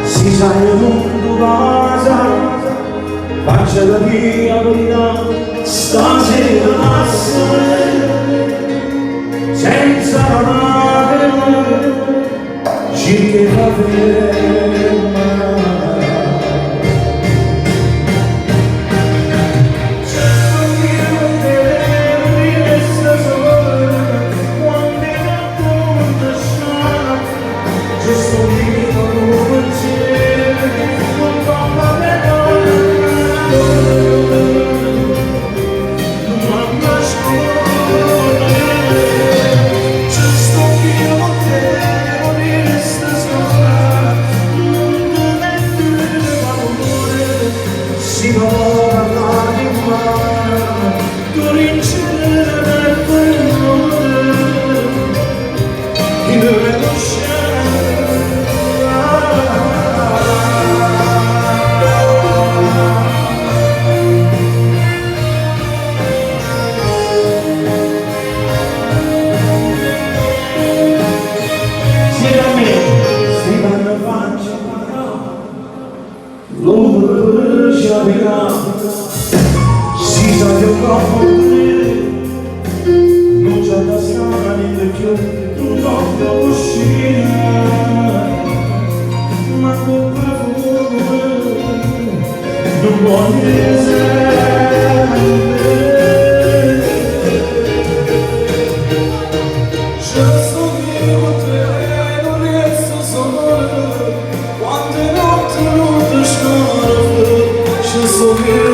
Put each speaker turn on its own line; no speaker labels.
si sa il mondo passa, faccia la via verità, stasera passa, senza parlare, cerca la ferma. Si va l'anima, tu rincere quell'amore che non riesce. Si vanno faccia l'ombre ci aprirà, si sa che troppo non c'è da stare in più, non può uscire, ma quel profumo non può essere. Just con te non riesco solo, quante notti non ti scordo, ci sono